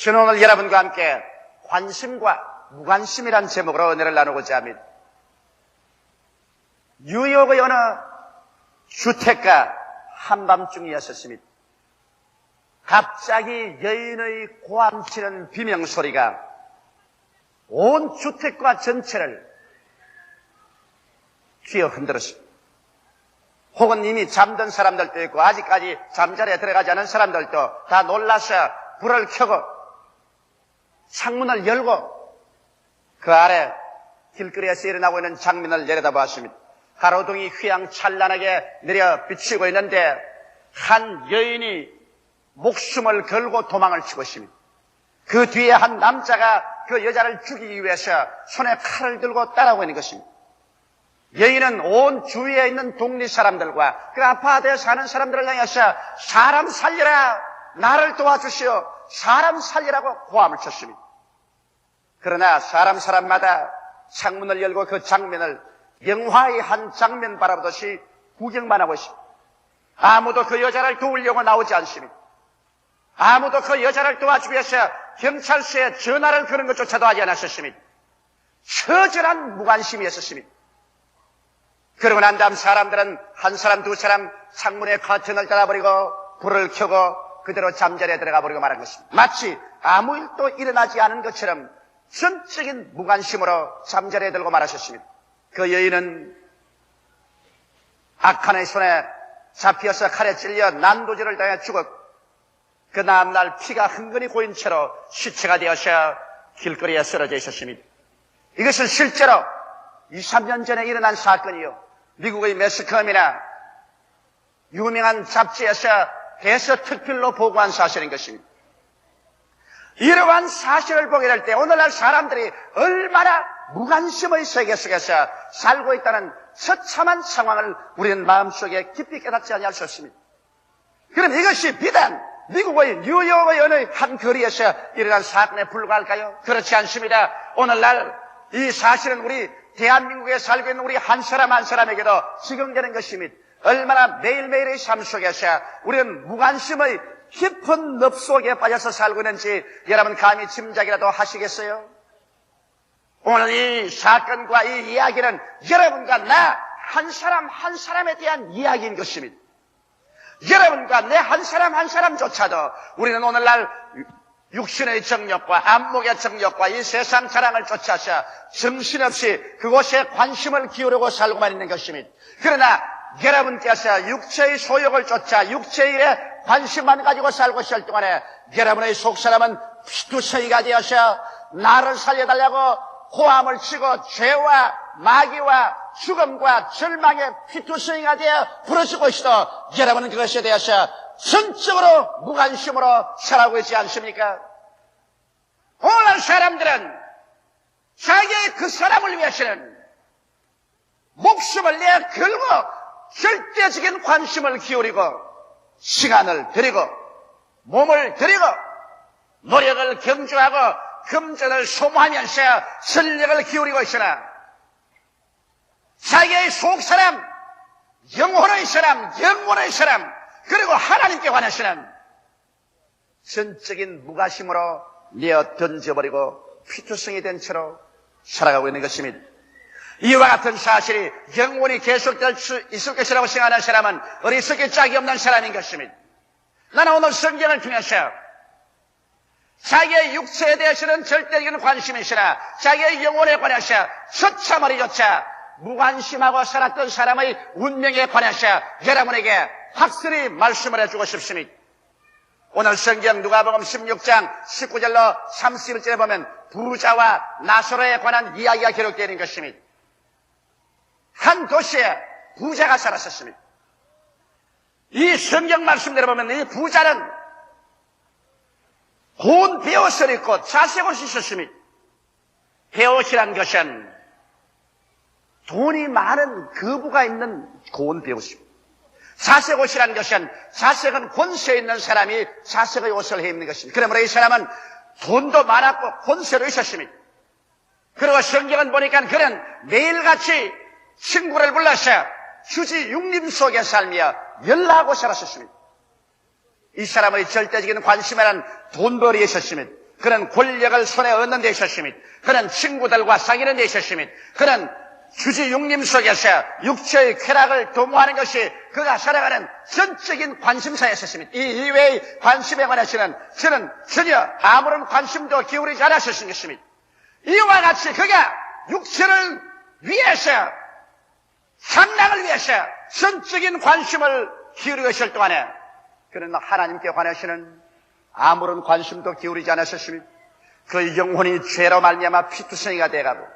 저는 오늘 여러분과 함께 관심과 무관심이란 제목으로 은혜를 나누고자 합니다. 뉴욕의 어느 주택가 한밤중이었습니다. 갑자기 여인의 고함치는 비명소리가 온 주택가 전체를 휘어 흔들었습니다. 혹은 이미 잠든 사람들도 있고 아직까지 잠자리에 들어가지 않은 사람들도 다 놀라서 불을 켜고 창문을 열고 그 아래 길거리에서 일어나고 있는 장면을 내려다보았습니다. 가로등이 휘황찬란하게 내려 비치고 있는데 한 여인이 목숨을 걸고 도망을 치고 있습니다. 그 뒤에 한 남자가 그 여자를 죽이기 위해서 손에 칼을 들고 따라오고 있는 것입니다. 여인은 온 주위에 있는 동리 사람들과 그 아파트에 사는 사람들을 향해서 사람 살려라, 나를 도와주시오, 사람 살리라고 고함을 쳤습니다. 그러나 사람마다 창문을 열고 그 장면을 영화의 한 장면 바라보듯이 구경만 하고 있습니다. 아무도 그 여자를 도우려고 나오지 않습니다. 아무도 그 여자를 도와주기 위해서 경찰서에 전화를 거는 것조차도 하지 않았었습니다. 처절한 무관심이었습니다. 그러고 난 다음 사람들은 한 사람 두 사람 창문에 커튼을 닫아버리고 불을 켜고 그대로 잠자리에 들어가 버리고 말한 것입니다. 마치 아무 일도 일어나지 않은 것처럼 전적인 무관심으로 잠자리에 들고 말하셨습니다. 그 여인은 악한의 손에 잡혀서 칼에 찔려 난도질을 당해 죽었고 그 다음날 피가 흥건히 고인 채로 시체가 되어서 길거리에 쓰러져 있었습니다. 이것은 실제로 2, 3년 전에 일어난 사건이요. 미국의 매스컴이나 유명한 잡지에서 대서특필로 보고한 사실인 것입니다. 이러한 사실을 보게 될 때 오늘날 사람들이 얼마나 무관심의 세계 속에서 살고 있다는 처참한 상황을 우리는 마음속에 깊이 깨닫지 아니할 수 없습니다. 그럼 이것이 비단 미국의 뉴욕의 어느 한 거리에서 일어난 사건에 불과할까요? 그렇지 않습니다. 오늘날 이 사실은 우리 대한민국에 살고 있는 우리 한 사람 한 사람에게도 적용되는 것입니다. 얼마나 매일매일의 삶 속에서 우리는 무관심의 깊은 늪 속에 빠져서 살고 있는지 여러분 감히 짐작이라도 하시겠어요? 오늘 이 사건과 이 이야기는 여러분과 나 한 사람 한 사람에 대한 이야기인 것입니다. 여러분과 내 한 사람 한 사람조차도 우리는 오늘날 육신의 정욕과 안목의 정욕과 이 세상 자랑을 쫓아서 정신없이 그곳에 관심을 기울이고 살고만 있는 것입니다. 그러나 여러분께서 육체의 소욕을 쫓아 육체의 일에 관심만 가지고 살고 있을 동안에 여러분의 속사람은 피투성이가 되어서 나를 살려달라고 고함을 치고 죄와 마귀와 죽음과 절망의 피투성이가 되어 부러지고 있어도 여러분은 그것에 대해서 전적으로 무관심으로 살아가고 있지 않습니까? 오늘날 사람들은 자기의 그 사람을 위해서는 목숨을 내 걸고 절대적인 관심을 기울이고 시간을 들이고 몸을 들이고 노력을 경주하고 금전을 소모하면서 전력을 기울이고 있으나 자기의 속사람, 영혼의 사람 그리고 하나님께 관해서는 전적인 무관심으로 내어 던져버리고 피투성이 된 채로 살아가고 있는 것입니다. 이와 같은 사실이 영원히 계속될 수 있을 것이라고 생각하는 사람은 어리석기 짝이 없는 사람인 것입니다. 나는 오늘 성경을 통해서 자기의 육체에 대해서는 절대적인 관심이 있으나 자기의 영혼에 관해서 처참하리조차 무관심하고 살았던 사람의 운명에 관해서 여러분에게 확실히 말씀을 해주고 싶습니다. 오늘 성경 누가복음 16장 19절로 31절에 보면 부자와 나사로에 관한 이야기가 기록되어 있는 것입니다. 한 도시에 부자가 살았었습니다. 이 성경 말씀대로 보면 이 부자는 고운 베옷을 입고 자색옷이 있었습니다. 베옷이란 것은 돈이 많은 거부가 있는 고운 베옷입니다. 자색옷이란 것은 자색은 권세 있는 사람이 자색의 옷을 해 입는 것입니다. 그러므로 이 사람은 돈도 많았고 권세로 있었습니다. 그리고 성경은 보니까 그는 매일같이 친구를 불러서 휴지 육림 속에 살며 연락하고 살았었습니다. 이 사람의 절대적인 관심에는 돈벌이에 있었습니다. 그런 권력을 손에 얻는 데 있었으며, 그런 친구들과 사귀는 데 있었으며, 그런 주지 육림 속에서 육체의 쾌락을 도모하는 것이 그가 살아가는 전적인 관심사였었습니다. 이 이외의 관심에 관해서는 저는 전혀 아무런 관심도 기울이지 않았었던 것입니다. 이와 같이 그가 육체를 위해서, 상락을 위해서 전적인 관심을 기울이고 있을 동안에 그는 하나님께 관해서는 아무런 관심도 기울이지 않았었습니다. 그 영혼이 죄로 말미암아 피투성이가 돼가고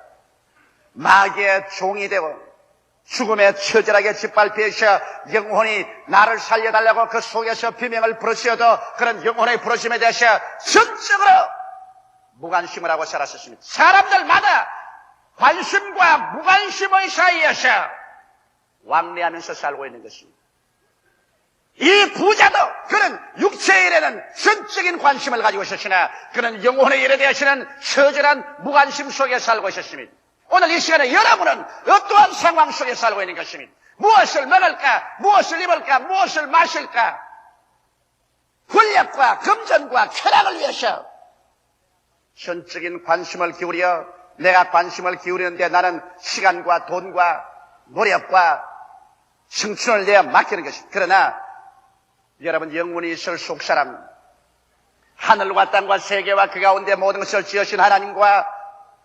마귀의 종이 되고 죽음에 처절하게 짓밟혀서 영혼이 나를 살려달라고 그 속에서 비명을 부르짖어도 그런 영혼의 부르심에 대해서 전적으로 무관심을 하고 살았었습니다. 사람들마다 관심과 무관심의 사이에서 왕래하면서 살고 있는 것입니다. 이 부자도 그는 육체의 일에는 전적인 관심을 가지고 있었으나 그는 영혼의 일에 대해서는 처절한 무관심 속에 살고 있었습니다. 오늘 이 시간에 여러분은 어떠한 상황 속에 살고 있는 것입니다. 무엇을 먹을까? 무엇을 입을까? 무엇을 마실까? 권력과 금전과 쾌락을 위해서 전적인 관심을 기울여 내가 관심을 기울이는데 나는 시간과 돈과 노력과 청춘을 내어 맡기는 것입니다. 그러나 여러분 영혼이 있을 속사람, 하늘과 땅과 세계와 그 가운데 모든 것을 지으신 하나님과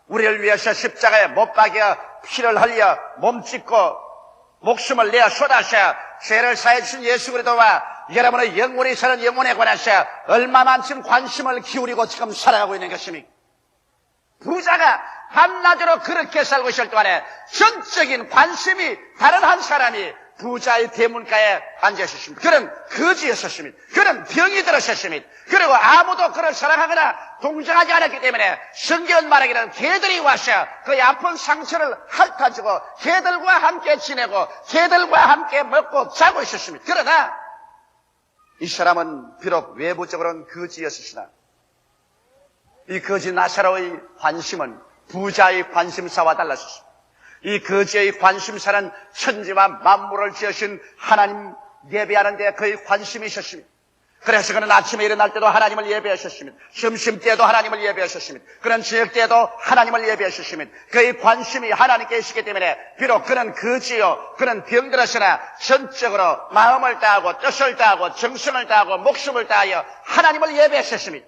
우리를 위해서 십자가에 못 박여 피를 흘려 몸짓고 목숨을 내어 쏟아서 죄를 사해 주신 예수 그리스도와 여러분의 영혼이 사는 영혼에 관해서 얼마만큼 관심을 기울이고 지금 살아가고 있는 것입니까? 부자가 밤낮으로 그렇게 살고 있을 동안에 전적인 관심이 다른 한 사람이 부자의 대문가에 앉아 있었습니다. 그는 거지였었습니다. 그는 병이 들었었습니다. 그리고 아무도 그를 사랑하거나 동정하지 않았기 때문에 성경은 말하기를 개들이 와서 그의 아픈 상처를 핥아주고 개들과 함께 지내고 개들과 함께 먹고 자고 있었습니다. 그러나 이 사람은 비록 외부적으로는 거지였으나 이 거지 나사로의 관심은 부자의 관심사와 달랐습니다. 이 거지의 관심사는 천지와 만물을 지으신 하나님 예배하는 데 그의 관심이 있었습니다. 그래서 그는 아침에 일어날 때도 하나님을 예배하셨습니다. 점심때도 하나님을 예배하셨습니다. 그는 저녁때도 하나님을 예배하셨습니다. 그의 관심이 하나님께 있었기 때문에 비록 그는 거지요, 그는 병들었으나 전적으로 마음을 다하고 뜻을 다하고 정성을 다하고 목숨을 다하여 하나님을 예배하셨습니다.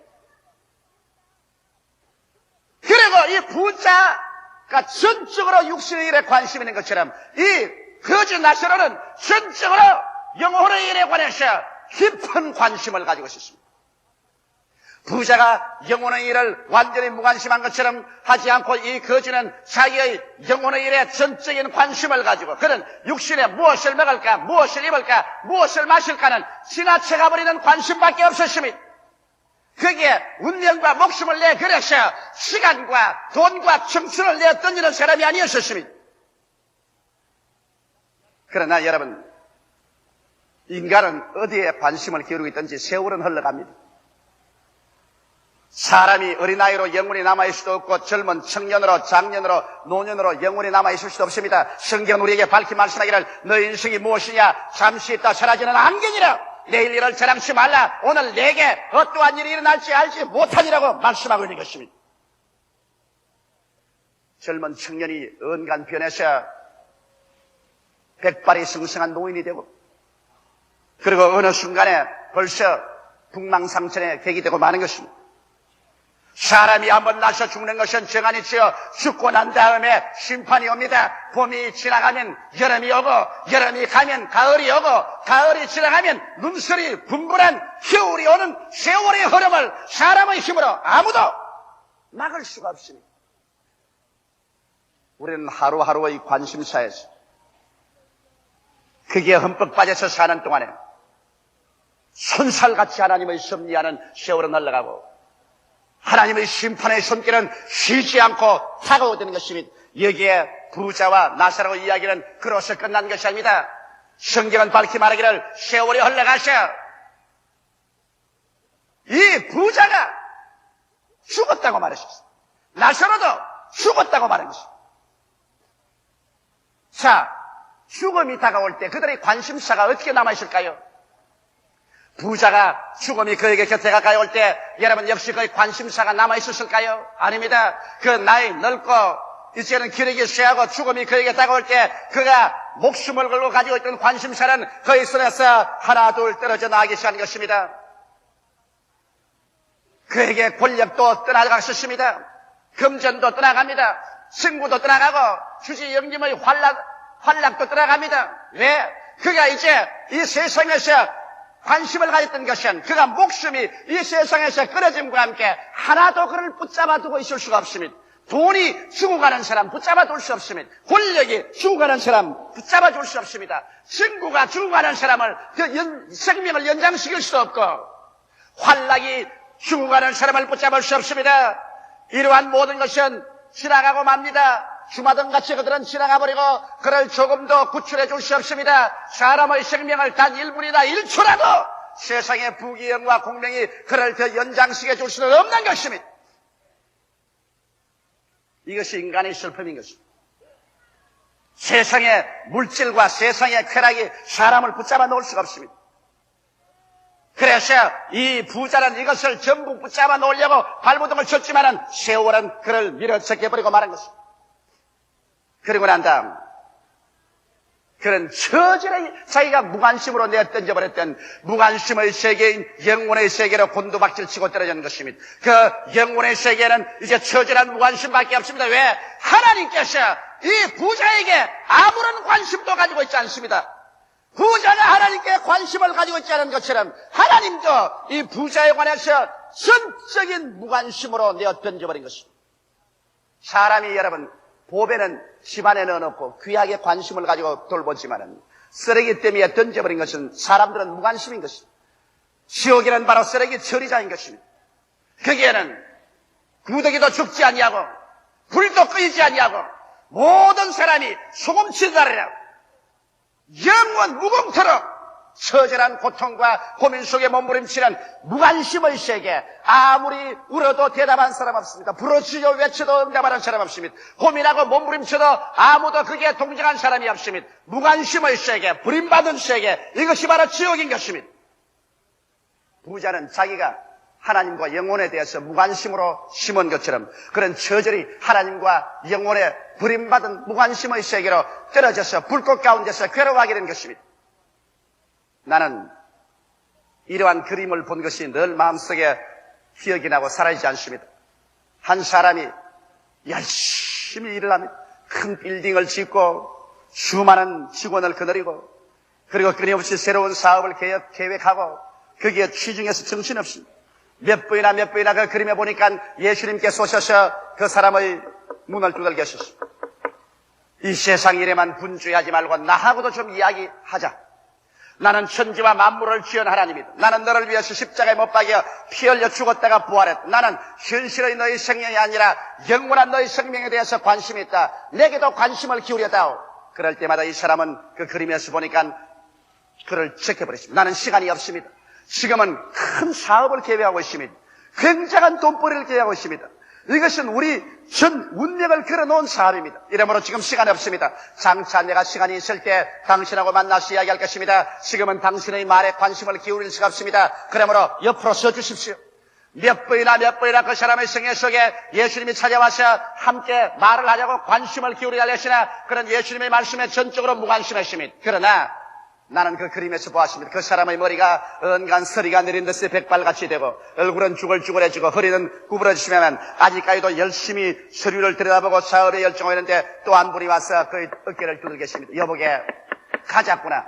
그리고 이 부자가 전적으로 육신의 일에 관심이 있는 것처럼 이 거지 나사로는 전적으로 영혼의 일에 관해서 깊은 관심을 가지고 있었습니다. 부자가 영혼의 일을 완전히 무관심한 것처럼 하지 않고 이 거지는 자기의 영혼의 일에 전적인 관심을 가지고 그는 육신에 무엇을 먹을까, 무엇을 입을까, 무엇을 마실까는 지나쳐가 버리는 관심밖에 없었습니다. 거기에 운명과 목숨을 내 그래서 시간과 돈과 청춘을 내 던지는 사람이 아니었습니다. 그러나 여러분, 인간은 어디에 관심을 기울이고 있든지 세월은 흘러갑니다. 사람이 어린아이로 영혼이 남아있을 수도 없고 젊은 청년으로 장년으로 노년으로 영혼이 남아있을 수도 없습니다. 성경은 우리에게 밝히 말씀하기를 너의 인생이 무엇이냐 잠시 있다 사라지는 안개니라. 내일 일을 자랑치 말라. 오늘 내게 어떠한 일이 일어날지 알지 못하니라고 말씀하고 있는 것입니다. 젊은 청년이 언간 변해서 백발이 승승한 노인이 되고 그리고 어느 순간에 벌써 북망상천에 객이 되고 마는 것입니다. 사람이 한번 나서 죽는 것은 정한이지요. 죽고 난 다음에 심판이 옵니다. 봄이 지나가면 여름이 오고 여름이 가면 가을이 오고 가을이 지나가면 눈설이 분분한 겨울이 오는 세월의 흐름을 사람의 힘으로 아무도 막을 수가 없습니다. 우리는 하루하루의 관심사에서 그게 흠뻑 빠져서 사는 동안에 손살같이 하나님의 섭리하는 세월은 흘러가고 하나님의 심판의 손길은 쉬지 않고 다가오는 것입니다. 여기에 부자와 나사로 이야기는 그로서 끝난 것이 아닙니다. 성경은 밝히 말하기를 세월이 흘러가서 이 부자가 죽었다고 말했습니다. 나사로도 죽었다고 말한 것입니다. 자, 죽음이 다가올 때 그들의 관심사가 어떻게 남아있을까요? 부자가 죽음이 그에게 곁에 가까이 올 때 여러분 역시 그의 관심사가 남아있었을까요? 아닙니다. 그 나이 늙고 이제는 기력이 쇠하고 죽음이 그에게 다가올 때 그가 목숨을 걸고 가지고 있던 관심사는 그의 손에서 하나 둘 떨어져 나가기 시작한 것입니다. 그에게 권력도 떠나갔었습니다. 금전도 떠나갑니다. 승부도 떠나가고 주지 영림의 활락도 떠나갑니다. 왜? 그가 이제 이 세상에서 관심을 가졌던 것은 그가 목숨이 이 세상에서 끊어짐과 함께 하나도 그를 붙잡아 두고 있을 수가 없습니다. 돈이 죽어가는 사람 붙잡아 둘 수 없습니다. 권력이 죽어가는 사람 붙잡아 줄 수 없습니다. 친구가 죽어가는 사람을 생명을 연장시킬 수 없고 활락이 죽어가는 사람을 붙잡을 수 없습니다. 이러한 모든 것은 지나가고 맙니다. 주마등같이 그들은 지나가버리고 그를 조금도 구출해 줄 수 없습니다. 사람의 생명을 단 1분이나 1초라도 세상의 부귀영화 공명이 그를 더 연장시켜 줄 수는 없는 것입니다. 이것이 인간의 슬픔인 것입니다. 세상의 물질과 세상의 쾌락이 사람을 붙잡아 놓을 수가 없습니다. 그래서 이 부자는 이것을 전부 붙잡아 놓으려고 발버둥을 쳤지만은 세월은 그를 밀어제껴버리고 말한 것입니다. 그리고 난 다음 그는 처절히 자기가 무관심으로 내던져버렸던 무관심의 세계인 영혼의 세계로 곤두박질 치고 떨어지는 것입니다. 그 영혼의 세계는 이제 처절한 무관심밖에 없습니다. 왜? 하나님께서 이 부자에게 아무런 관심도 가지고 있지 않습니다. 부자가 하나님께 관심을 가지고 있지 않은 것처럼 하나님도 이 부자에 관해서 전적인 무관심으로 내어던져버린 것입니다. 사람이 여러분 보배는 집안에 넣어놓고 귀하게 관심을 가지고 돌보지만은 쓰레기 때문에 던져버린 것은 사람들은 무관심인 것입니다. 지옥에는 바로 쓰레기 처리장인 것입니다. 거기에는 구더기도 죽지 않냐고 불도 끄이지 않냐고 모든 사람이 소금치다리라 영원 무공토록 처절한 고통과 고민 속에 몸부림치는 무관심의 세계. 아무리 울어도 대답한 사람 없습니다. 부르짖어 외쳐도 응답하는 사람 없습니다. 고민하고 몸부림쳐도 아무도 그게 동정한 사람이 없습니다. 무관심의 세계, 버림받은 세계, 이것이 바로 지옥인 것입니다. 부자는 자기가 하나님과 영혼에 대해서 무관심으로 심은 것처럼 그런 처절히 하나님과 영혼에 버림받은 무관심의 세계로 떨어져서 불꽃 가운데서 괴로워하게 된 것입니다. 나는 이러한 그림을 본 것이 늘 마음속에 기억이 나고 사라지지 않습니다. 한 사람이 열심히 일을 합니다. 큰 빌딩을 짓고 수많은 직원을 거느리고 그리고 끊임없이 새로운 사업을 계획하고 거기에 취중해서 정신없습니다. 몇 번이나 그 그림에 보니까 예수님께서 오셔서 그 사람의 문을 두들겨 주셨습니다. 이 세상 일에만 분주해하지 말고 나하고도 좀 이야기하자. 나는 천지와 만물을 지은 하나님이다. 나는 너를 위해서 십자가에 못 박여 피 흘려 죽었다가 부활했다. 나는 현실의 너희 생명이 아니라 영원한 너희 생명에 대해서 관심이 있다. 내게도 관심을 기울여다오. 그럴 때마다 이 사람은 그 그림에서 보니까 그를 제껴버렸습니다. 나는 시간이 없습니다. 지금은 큰 사업을 계획하고 있습니다. 굉장한 돈벌이를 계획하고 있습니다. 이것은 우리 전 운명을 걸어놓은 사업입니다. 이러므로 지금 시간이 없습니다. 장차 내가 시간이 있을 때 당신하고 만나서 이야기할 것입니다. 지금은 당신의 말에 관심을 기울일 수가 없습니다. 그러므로 옆으로 서주십시오. 몇 번이나 그 사람의 생애 속에 예수님이 찾아와서 함께 말을 하려고 관심을 기울이려 하시나 그런 예수님의 말씀에 전적으로 무관심했습니다. 그러나 나는 그 그림에서 보았습니다. 그 사람의 머리가 은간 서리가 내린 듯이 백발같이 되고 얼굴은 쭈글쭈글해지고 허리는 구부러지시면 아직까지도 열심히 서류를 들여다보고 사업에 열정하는데 또 한 분이 와서 그의 어깨를 두들겨 계십니다. 여보게 가자꾸나.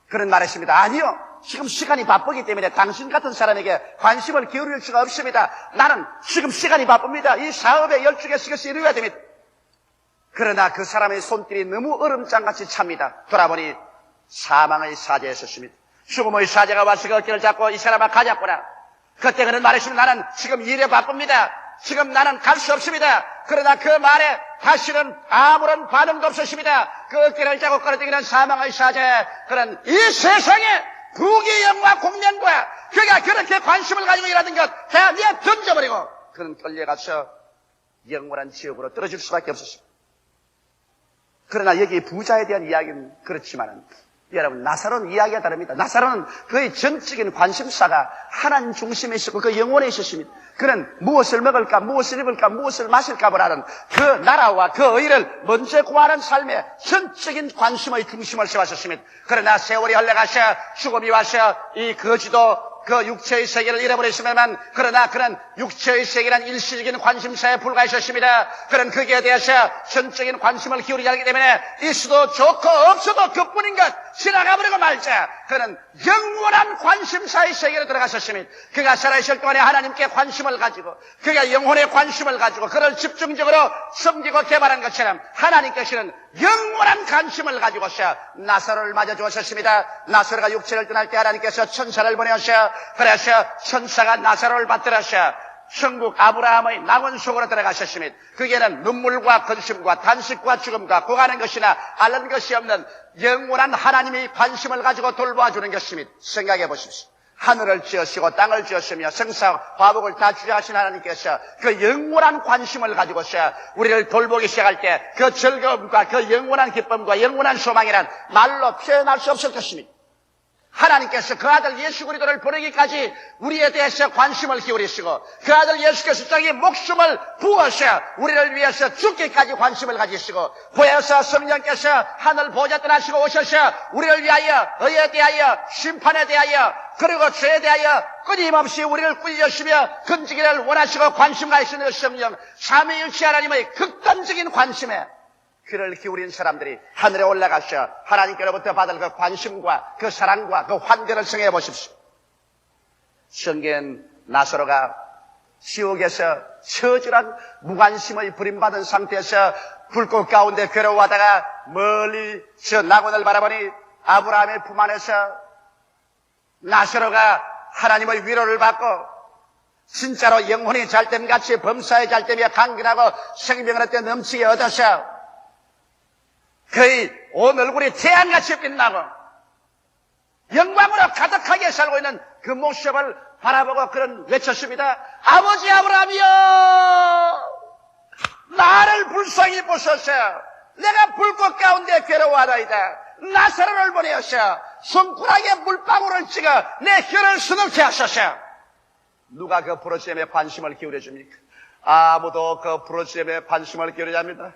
그런 말했습니다. 아니요. 지금 시간이 바쁘기 때문에 당신 같은 사람에게 관심을 기울일 수가 없습니다. 나는 지금 시간이 바쁩니다. 이 사업에 열중해서 이것이 이루어야 됩니다. 그러나 그 사람의 손길이 너무 얼음장같이 찹니다. 돌아보니 사망의 사자에 있었습니다. 죽음의 사자가 와서 그 어깨를 잡고 이 사람아 가자꾸나. 그때 그는 말했습니다. 나는 지금 일에 바쁩니다. 지금 나는 갈 수 없습니다. 그러나 그 말에 다시는 아무런 반응도 없었습니다. 그 어깨를 잡고 끌어당기는 사망의 사자에 그는 이 세상에 부귀영화 공명과 그가 그렇게 관심을 가지고 일하는 것 다 내어 던져버리고 그는 끌려가서 영원한 지옥으로 떨어질 수밖에 없었습니다. 그러나 여기 부자에 대한 이야기는 그렇지만은 여러분, 나사로는 이야기가 다릅니다. 나사로는 그의 전적인 관심사가 하나님 중심에 있었고 그 영혼에 있었습니다. 그는 무엇을 먹을까, 무엇을 입을까, 무엇을 마실까를 하는 그 나라와 그 의를 먼저 구하는 삶에 전적인 관심의 중심을 세웠습니다. 그러나 세월이 흘러가셔 죽음이 와서 이 거지도 그 육체의 세계를 잃어버렸으면, 그러나 그는 육체의 세계란 일시적인 관심사에 불과했었습니다. 그는 거기에 대해서 전적인 관심을 기울이지 않기 때문에 있어도 좋고 없어도 그뿐인 것 지나가버리고 말자. 그는 영원한 관심사의 세계로 들어갔었습니다. 그가 살아있을 동안에 하나님께 관심을 가지고, 그가 영혼에 관심을 가지고 그를 집중적으로 섬기고 개발한 것처럼 하나님께서는 영원한 관심을 가지고서 나사로를 맞아주었습니다. 나사로가 육체를 떠날 때 하나님께서 천사를 보내셔, 그래서 천사가 나사로를 받들어서 천국 아브라함의 낙원 속으로 들어가셨습니다. 그게는 눈물과 근심과 단식과 죽음과 고가는 것이나 앓는 것이 없는 영원한 하나님이 관심을 가지고 돌보아주는 것입니다. 생각해 보십시오. 하늘을 지으시고 땅을 지으시며 생사 화복을 다 주장하신 하나님께서 그 영원한 관심을 가지고서 우리를 돌보기 시작할 때 그 즐거움과 그 영원한 기쁨과 영원한 소망이란 말로 표현할 수 없을 것입니다. 하나님께서 그 아들 예수 그리스도를 보내기까지 우리에 대해서 관심을 기울이시고, 그 아들 예수께서 자기 목숨을 부어서 우리를 위해서 죽기까지 관심을 가지시고, 보혜사 성령께서 하늘 보좌 떠나시고 오셔서 우리를 위하여, 의에 대하여, 심판에 대하여, 그리고 죄에 대하여 끊임없이 우리를 꾸짖으시며 건지기를 원하시고 관심 가지시는 성령, 삼위일체 하나님의 극단적인 관심에 귀를 기울인 사람들이 하늘에 올라가셔 하나님께로부터 받을 그 관심과 그 사랑과 그 환대를 성해 보십시오. 성경 나사로가 지옥에서 처절한 무관심의 버림받은 상태에서 불꽃 가운데 괴로워하다가 멀리 저 낙원을 바라보니 아브라함의 품 안에서 나사로가 하나님의 위로를 받고 진짜로 영혼이 잘됨같이 범사에 잘되며 강건하고 생명을 얻되 넘치게 얻어서 그의 온 얼굴이 태양같이 빛나고 영광으로 가득하게 살고 있는 그 모습을 바라보고 그런 외쳤습니다. 아버지 아브라함이여, 나를 불쌍히 보소서. 내가 불꽃 가운데 괴로워하나이다. 나사로를 보내어서 손가락에 물방울을 찍어 내 혀를 수놓게 하소서. 누가 그 부르짖음에 관심을 기울여줍니까? 아무도 그 부르짖음에 관심을 기울이지 않습니다.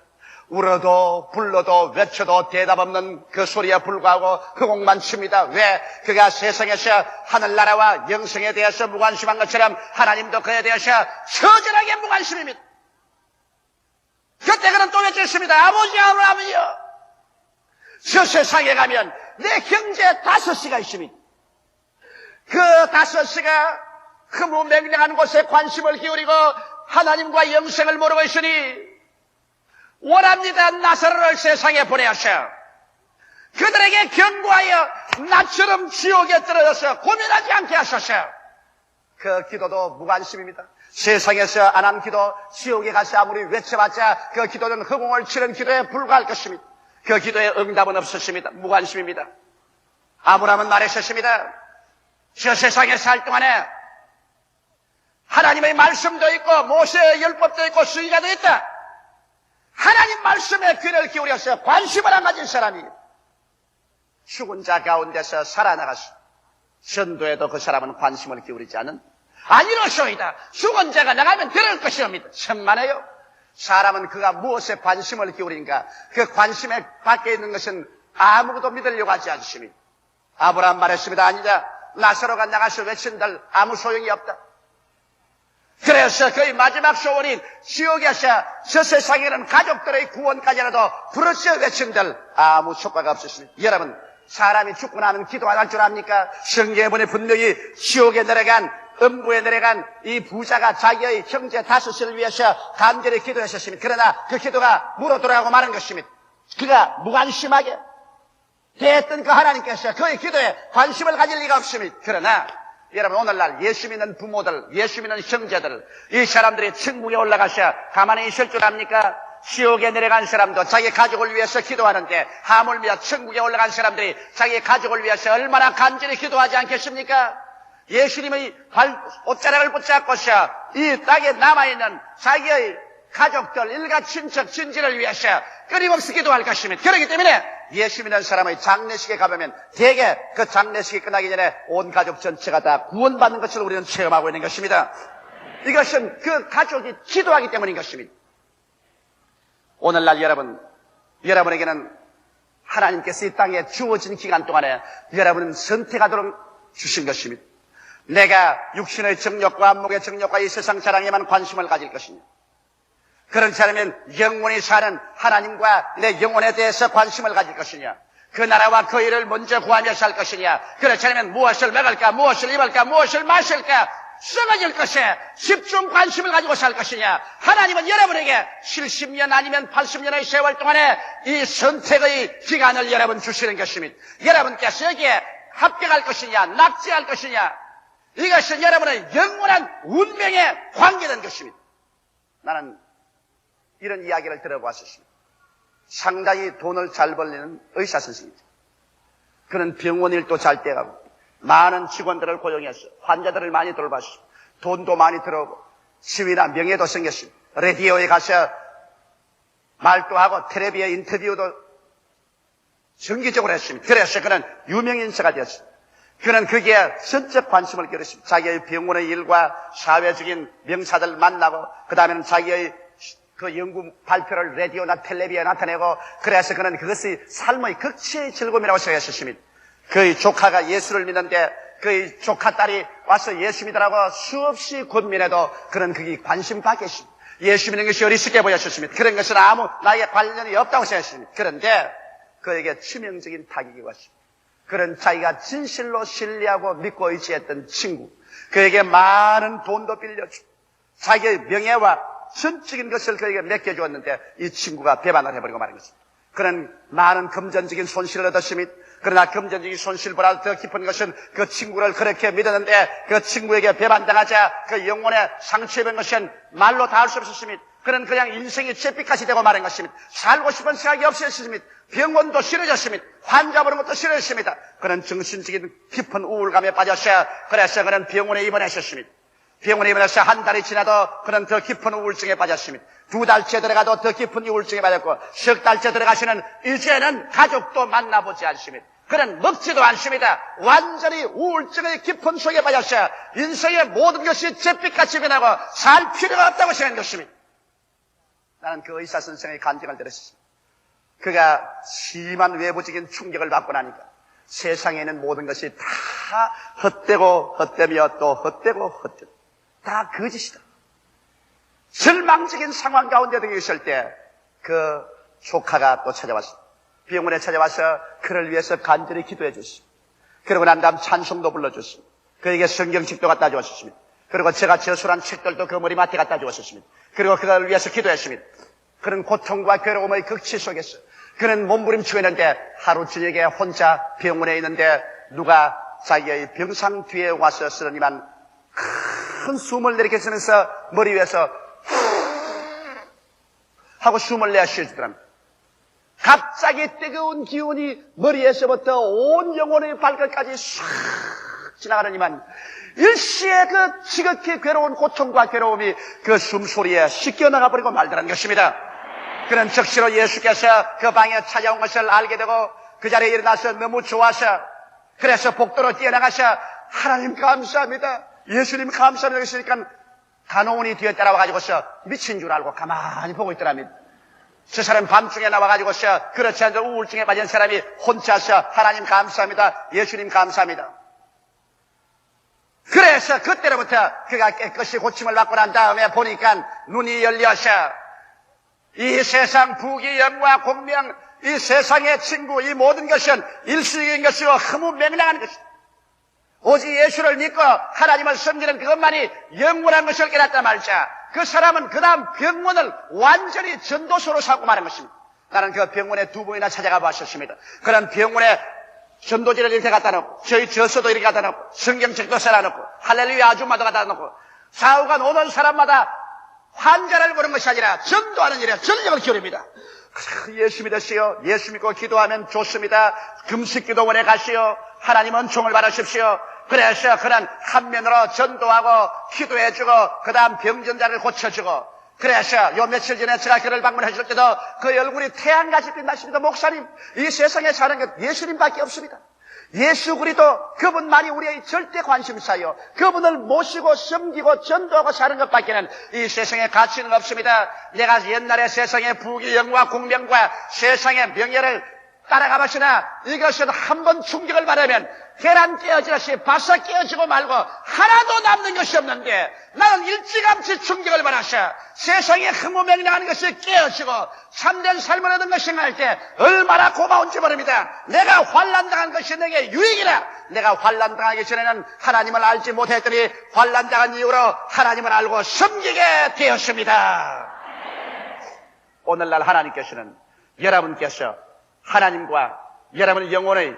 울어도 불러도 외쳐도 대답 없는 그 소리에 불구하고 흑옥만 칩니다. 왜? 그가 세상에서 하늘나라와 영생에 대해서 무관심한 것처럼 하나님도 그에 대해서 처절하게 무관심입니다. 그때 그는 또 외쳤습니다. 아버지 아브라함이여, 저 세상에 가면 내 형제 5씨가 있습니다. 그 5씨가 흐무맹랑한 곳에 관심을 기울이고 하나님과 영생을 모르고 있으니 원합니다. 나사로를 세상에 보내셔 그들에게 경고하여 나처럼 지옥에 떨어져서 고민하지 않게 하소서. 그 기도도 무관심입니다. 세상에서 안 한 기도, 지옥에 가서 아무리 외쳐봤자 그 기도는 허공을 치는 기도에 불과할 것입니다. 그 기도에 응답은 없었습니다. 무관심입니다. 아브라함은 말했었습니다. 저 세상에 살 동안에 하나님의 말씀도 있고 모세의 율법도 있고 수의가도 있다. 하나님 말씀에 귀를 기울여서 관심을 안 가진 사람이 죽은 자 가운데서 살아나가서 전도에도 그 사람은 관심을 기울이지 않은 아니로소이다. 죽은 자가 나가면 들을 것이옵니다. 천만에요. 사람은 그가 무엇에 관심을 기울인가, 그 관심에 밖에 있는 것은 아무것도 믿으려고 하지 않습니다. 아브라함 말했습니다. 아니다. 나사로가 나가서 외친들 아무 소용이 없다. 그래서 그의 마지막 소원인 지옥에서 저 세상에는 가족들의 구원까지라도 부르짖어 외친들 아무 효과가 없었습니다. 여러분, 사람이 죽고 나면 기도 안 할 줄 압니까? 성경에 보니 분명히 지옥에 내려간, 음부에 내려간 이 부자가 자기의 형제 5을 위해서 간절히 기도했었습니다. 그러나 그 기도가 물어 돌아가고 마는 것입니다. 그가 무관심하게 대했던 그 하나님께서 그의 기도에 관심을 가질 리가 없습니다. 그러나 여러분, 오늘날 예수 믿는 부모들, 예수 믿는 형제들, 이 사람들이 천국에 올라가셔 가만히 있을 줄 압니까? 지옥에 내려간 사람도 자기 가족을 위해서 기도하는데 하물며 천국에 올라간 사람들이 자기 가족을 위해서 얼마나 간절히 기도하지 않겠습니까? 예수님의 옷자락을 붙잡고서 이 땅에 남아있는 자기의 가족들, 일가 친척, 친지를 위해서 끊임없이 기도할 것입니다. 그렇기 때문에 예수 믿는 사람의 장례식에 가보면 대개 그 장례식이 끝나기 전에 온 가족 전체가 다 구원받는 것을 우리는 체험하고 있는 것입니다. 이것은 그 가족이 기도하기 때문인 것입니다. 오늘날 여러분에게는 하나님께서 이 땅에 주어진 기간 동안에 여러분은 선택하도록 주신 것입니다. 내가 육신의 정욕과 안목의 정욕과 이 세상 자랑에만 관심을 가질 것이냐, 그렇지 않으면 영원히 사는 하나님과 내 영혼에 대해서 관심을 가질 것이냐, 그 나라와 그 일을 먼저 구하며 살 것이냐, 그렇지 않으면 무엇을 먹을까, 무엇을 입을까, 무엇을 마실까, 썩어질 것에 집중 관심을 가지고 살 것이냐. 하나님은 여러분에게 70년 아니면 80년의 세월 동안에 이 선택의 기간을 여러분 주시는 것입니다. 여러분께서 여기에 합격할 것이냐, 낙제할 것이냐, 이것은 여러분의 영원한 운명에 관계된 것입니다. 나는 이런 이야기를 들어보았습니다. 상당히 돈을 잘 벌리는 의사 선생님입니다. 그는 병원 일도 잘 떼가고 많은 직원들을 고용해서 환자들을 많이 돌봤어. 돈도 많이 들어오고 지위나 명예도 생겼습니다. 라디오에 가서 말도 하고 텔레비에 인터뷰도 정기적으로 했습니다. 그래서 그는 유명인사가 되었습니다. 그는 거기에 전적 관심을 기울였습니다. 자기의 병원의 일과 사회적인 명사들 만나고, 그 다음에는 자기의 그 연구 발표를 라디오나 텔레비에 나타내고, 그래서 그는 그것이 삶의 극치의 즐거움이라고 생각했습니다. 그의 조카가 예수를 믿는데 그의 조카 딸이 와서 예수 믿으라고 수없이 권면해도 그는 거기 관심 받겠습니다. 예수 믿는 것이 어리석게 보였습니다. 그런 것은 아무 나에게 관련이 없다고 생각했습니다. 그런데 그에게 치명적인 타격이 왔습니다. 그런 자기가 진실로 신뢰하고 믿고 의지했던 친구, 그에게 많은 돈도 빌려주고 자기의 명예와 전적인 것을 그에게 맡겨주었는데 이 친구가 배반을 해버리고 말인 것입니다. 그는 많은 금전적인 손실을 얻었습니다. 그러나 금전적인 손실보다 더 깊은 것은 그 친구를 그렇게 믿었는데 그 친구에게 배반당하자 그 영혼에 상처 입은 것은 말로 다 할 수 없었습니다. 그는 그냥 인생이 잿빛같이 되고 마는 것입니다. 살고 싶은 생각이 없었습니다. 병원도 싫어졌습니다. 환자 보는 것도 싫어졌습니다. 그는 정신적인 깊은 우울감에 빠졌어요. 그래서 그는 병원에 입원했었습니다. 병원에 입원해서 한 달이 지나도 그는 더 깊은 우울증에 빠졌습니다. 2달째 들어가도 더 깊은 우울증에 빠졌고, 석 달째 들어가시는 이제는 가족도 만나보지 않습니다. 그는 먹지도 않습니다. 완전히 우울증의 깊은 속에 빠졌어요. 인생의 모든 것이 잿빛같이 변하고 살 필요가 없다고 생각한 것입니다. 나는 그 의사 선생의 간증을 들었습니다. 그가 심한 외부적인 충격을 받고 나니까 세상에 있는 모든 것이 다 헛되고 헛되며 또 헛되고 헛되고 다 거짓이다. 절망적인 상황 가운데 들 있을 때 그 조카가 또 찾아왔습니다. 병원에 찾아와서 그를 위해서 간절히 기도해 줬습니다. 그러고 난 다음 찬송도 불러줬습니다. 그에게 성경책도 갖다 주었습니다. 그리고 제가 저술한 책들도 그 머리맡에 갖다 주었습니다. 그리고 그를 위해서 기도했습니다. 그는 고통과 괴로움의 극치 속에서 그는 몸부림치고 있는데 하루 저녁에 혼자 병원에 있는데 누가 자기의 병상 뒤에 와서 쓰러니만 큰 숨을 내리켜쓰면서 머리 위에서 하고 숨을 내어 쉬어주더랍니다. 갑자기 뜨거운 기운이 머리에서부터 온 영혼의 발끝까지 싹 지나가더니만 일시에 그 지극히 괴로운 고통과 괴로움이 그 숨소리에 씻겨나가 버리고 말더라는 것입니다. 그는 즉시로 예수께서 그 방에 찾아온 것을 알게 되고 그 자리에 일어나서 너무 좋아서 그래서 복도로 뛰어나가서 하나님 감사합니다, 예수님 감사합니다 그러시니까 간호원이 뒤에 따라와가지고서 미친 줄 알고 가만히 보고 있더랍니다. 저 사람 밤중에 나와가지고서 그렇지 않은 우울증에 빠진 사람이 혼자서 하나님 감사합니다, 예수님 감사합니다. 그래서 그때로부터 그가 깨끗이 고침을 받고 난 다음에 보니까 눈이 열려서 이 세상 부귀 영화 공명, 이 세상의 친구, 이 모든 것은 일시적인 것이고 허무맹랑한 것이다. 오직 예수를 믿고 하나님을 섬기는 그것만이 영원한 것을 깨닫다 말자. 그 사람은 그 다음 병원을 완전히 전도소로 삼고 마는 것입니다. 나는 그 병원에 2번이나 찾아가 봤었습니다. 그런 병원에 전도지를 이렇게 갖다 놓고 저희 저서도 이렇게 갖다 놓고 성경책도 써놔놓고 할렐루야 아줌마도 갖다 놓고 좌우간 오는 사람마다 환자를 보는 것이 아니라 전도하는 일에 전력을 기울입니다. 예수 믿으시오. 예수 믿고 기도하면 좋습니다. 금식기도원에 가시오. 하나님 은총을 받으십시오. 그래서 그는 한면으로 전도하고 기도해주고 그 다음 병전자를 고쳐주고 그래서 요 며칠 전에 제가 그를 방문해 줄 때도 그 얼굴이 태양같이 빛나십니다. 목사님, 이 세상에 사는 것 예수님밖에 없습니다. 예수 그리스도 그분만이 우리의 절대 관심사요. 그분을 모시고 섬기고 전도하고 사는 것밖에는 이 세상에 가치는 없습니다. 내가 옛날에 세상의 부귀 영화 공명과 세상의 명예를 따라가봤으나 이것은 한 번 충격을 받으면 계란 깨어지듯이 바싹 깨어지고 말고 하나도 남는 것이 없는데 나는 일찌감치 충격을 받았어. 세상에 흥무맹랑하는 것이 깨어지고 참된 삶을 얻은 것이 생각할 때 얼마나 고마운지 모릅니다. 내가 환난당한 것이 내게 유익이라. 내가 환난당하기 전에는 하나님을 알지 못했더니 환난당한 이후로 하나님을 알고 섬기게 되었습니다. 오늘날 하나님께서는 여러분께서 하나님과 여러분의 영혼의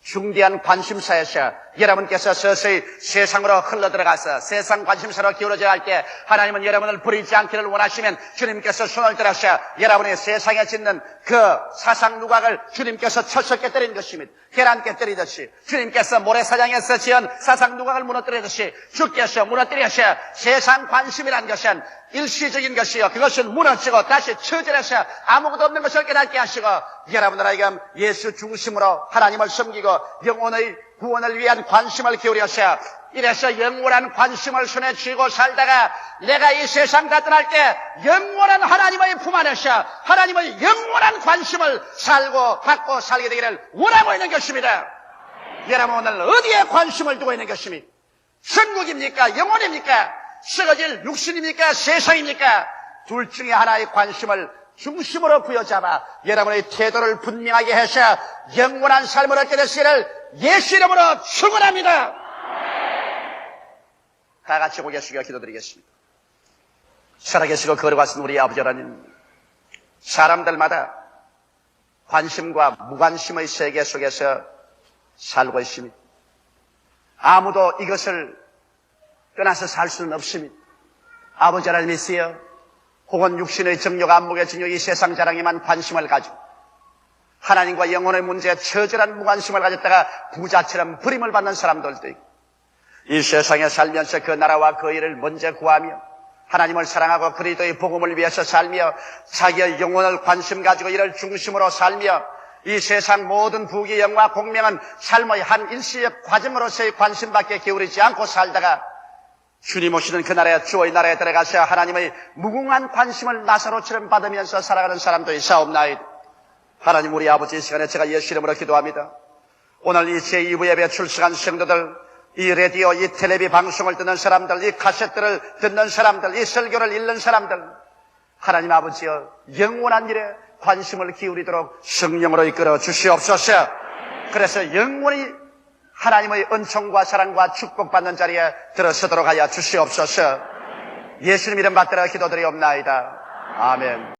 중대한 관심사에서 여러분께서 서서히 세상으로 흘러들어가서 세상 관심사로 기울어져야 할 때 하나님은 여러분을 버리지 않기를 원하시면 주님께서 손을 들어서 여러분의 세상에 짓는 그 사상 누각을 주님께서 철석에 깨뜨린 것입니다. 계란 깨뜨리듯이 주님께서 모래사장에서 지은 사상 누각을 무너뜨리듯이 주께서 무너뜨려서 세상 관심이란 것은 일시적인 것이요, 그것은 무너지고 다시 처절해서 아무것도 없는 것을 깨닫게 하시고 여러분들에게 예수 중심으로 하나님을 섬기고 영혼의 구원을 위한 관심을 기울여서 이래서 영원한 관심을 손에 쥐고 살다가 내가 이 세상 다 떠날 때 영원한 하나님의 품 안에서 하나님의 영원한 관심을 받고 살게 되기를 원하고 있는 것입니다. 여러분 오늘 어디에 관심을 두고 있는 것입니까? 천국입니까? 영혼입니까? 썩어질 육신입니까? 세상입니까? 둘 중에 하나의 관심을 중심으로 부여잡아 여러분의 태도를 분명하게 해서 영원한 삶을 얻게 되시기를 예수 이름으로 축원합니다. 다 같이 고개 숙여 기도드리겠습니다. 살아계시고 걸어가신 우리 아버지 하나님, 사람들마다 관심과 무관심의 세계 속에서 살고 있습니다. 아무도 이것을 떠나서 살 수는 없습니다. 아버지 하나님이시여, 혹은 육신의 정욕, 안목의 정욕, 이 세상 자랑에만 관심을 가지고 하나님과 영혼의 문제에 처절한 무관심을 가졌다가 부자처럼 버림을 받는 사람들도 있고, 이 세상에 살면서 그 나라와 그 일을 먼저 구하며 하나님을 사랑하고 그리스도의 복음을 위해서 살며 자기의 영혼을 관심 가지고 이를 중심으로 살며 이 세상 모든 부귀 영화 공명은 삶의 한 일시의 과정으로서의 관심밖에 기울이지 않고 살다가 주님 오시는 그 나라에, 주의 나라에 들어가셔 하나님의 무궁한 관심을 나사로처럼 받으면서 살아가는 사람도 있사옵나이다. 하나님, 우리 아버지, 이 시간에 제가 예수 이름으로 기도합니다. 오늘 이 제2부 예배 출석한 성도들, 이 라디오, 이 텔레비 방송을 듣는 사람들, 이 카세트를 듣는 사람들, 이 설교를 읽는 사람들, 하나님 아버지여, 영원한 일에 관심을 기울이도록 성령으로 이끌어 주시옵소서. 그래서 영원히 하나님의 은총과 사랑과 축복받는 자리에 들어서도록 하여 주시옵소서. 예수님 이름 받들어 기도드리옵나이다. 아멘.